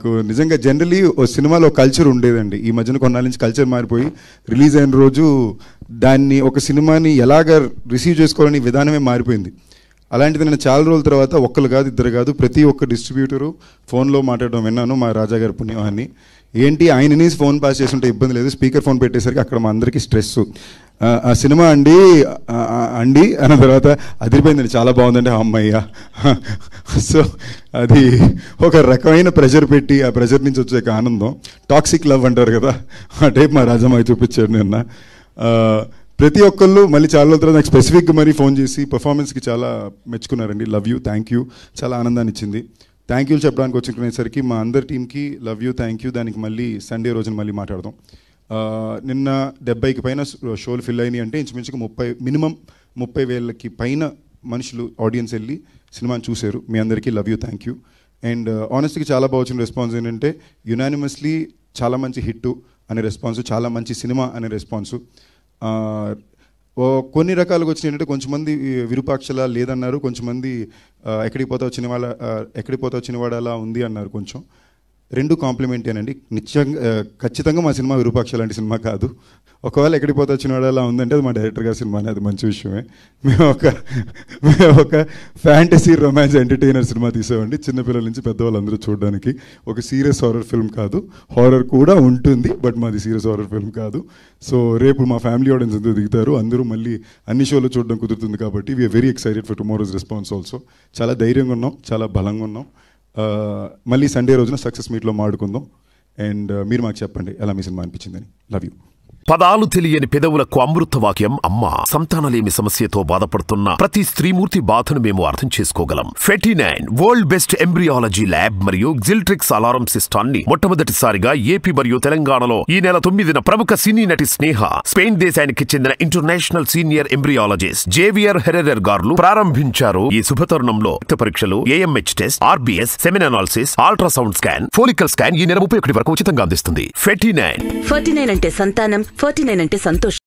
నాకు నిజంగా జనరలీ ఓ సినిమాలో కల్చర్ ఉండేదండి. ఈ మధ్యన కొన్నాళ్ళ నుంచి కల్చర్ మారిపోయి రిలీజ్ అయిన రోజు దాన్ని ఒక సినిమాని ఎలాగ రిసీవ్ చేసుకోవాలని విధానమే మారిపోయింది. అలాంటిది నేను చాలా రోజుల తర్వాత ఒక్కరు కాదు ఇద్దరు కాదు ప్రతి ఒక్క డిస్ట్రిబ్యూటరు ఫోన్లో మాట్లాడడం విన్నాను. మా రాజా గారి పుణ్యమాన్ని ఏంటి ఆయనని ఫోన్ పాస్ చేస్తుంటే ఇబ్బంది లేదు, స్పీకర్ ఫోన్ పెట్టేసరికి అక్కడ మా అందరికీ స్ట్రెస్. ఆ సినిమా అండి అన్న తర్వాత అదిరిపోయిందండి, చాలా బాగుందండి అమ్మయ్య. సో అది ఒక రకమైన ప్రెషర్ పెట్టి ఆ ప్రెషర్ నుంచి వచ్చే ఆనందం, టాక్సిక్ లవ్ అంటారు కదా, ఆ టైప్ మా రాజమ్మ చూపించాడు నిన్న. ప్రతి ఒక్కళ్ళు మళ్ళీ చాలా రోజుల తర్వాత నాకు స్పెసిఫిక్గా మరీ ఫోన్ చేసి పర్ఫార్మెన్స్కి చాలా మెచ్చుకున్నారండి. లవ్ యూ, థ్యాంక్ యూ, చాలా ఆనందాన్ని ఇచ్చింది. థ్యాంక్ యూ చెప్పడానికి వచ్చుకునేసరికి మా అందరి టీంకి లవ్ యూ, థ్యాంక్ యూ. దానికి మళ్ళీ సండే రోజున మళ్ళీ మాట్లాడదాం. నిన్న 70కి పైన షోలు ఫిల్ అయినాయి అంటే ఇంచుమించుగా మినిమం 30,000కి పైన మనుషులు ఆడియన్స్ వెళ్ళి సినిమాని చూశారు. మీ అందరికీ love you, thank you. And ఆనెస్ట్గా చాలా బాగా వచ్చిన రెస్పాన్స్ ఏంటంటే యునానిమస్లీ చాలా మంచి హిట్ అనే రెస్పాన్సు, చాలా మంచి సినిమా అనే రెస్పాన్సు. కొన్ని రకాలుగా వచ్చినాయి ఏంటంటే కొంచెంమంది విరూపాక్షలా లేదన్నారు, కొంచెంమంది ఎక్కడికి పోతా వచ్చినవాడు అలా ఉంది అన్నారు. కొంచెం రెండు కాంప్లిమెంటేనండి. ఖచ్చితంగా మా సినిమా విరూపాక్ష లాంటి సినిమా కాదు. ఒకవేళ ఎక్కడికి పోతా వచ్చినవాడు అలా ఉందంటే అది మా డైరెక్టర్ గారి సినిమా, అది మంచి విషయమే. మేము ఒక ఫ్యాంటసీ రొమాన్స్ ఎంటర్టైనర్ సినిమా తీసామండి, చిన్నపిల్లల నుంచి పెద్దవాళ్ళందరూ చూడడానికి. ఒక సీరియస్ హారర్ ఫిల్మ్ కాదు, హారర్ కూడా ఉంటుంది బట్ మాది సీరియస్ హారర్ ఫిల్మ్ కాదు. సో రేపు మా ఫ్యామిలీ ఆడియన్స్ అందరూ దిగుతారు, అందరూ మళ్ళీ అన్ని షోలు చూడడం కుదురుతుంది కాబట్టి we're very excited for tomorrow's response also. చాలా ధైర్యంగా ఉన్నాం, చాలా బలంగా ఉన్నాం. మళ్ళీ సండే రోజున సక్సెస్ మీట్లో మాడుకుందాం. అండ్ మీరు మాకు చెప్పండి ఎలా మీ సినిమా అనిపించిందని. Love you. పదాలు తెలియని పెదవులకు అమృత వాక్యం అమ్మ. సంతానలేమి సమస్యతో బాధపడుతున్న ప్రతి స్త్రీమూర్తి బాధను మేము అర్థం చేసుకోగలం. ఫెటినైన్ వరల్డ్ బెస్ట్ ఎంబ్రియాలజీ ల్యాబ్ మరియు జిల్ట్రిక్స్ అలారం సిస్టాన్ని మొట్టమొదటిసారిగా ఏపీ మరియు తెలంగాణలో ఈ నెల 9న ప్రముఖ సినీ నటి స్నేహ, స్పెయిన్ దేశానికి చెందిన international senior embryologist Javier Herrera గారు ప్రారంభించారు. ఈ శుభతరుణంలో రక్త పరీక్షలు, AMH test, RBS, semen analysis, ultrasound scan, follicle scan ఈ నెల 31 వరకు ఉచితంగా అందిస్తుంది. ఫెటినైన్ అంటే సంతానం, 49 అంటే సంతోషం.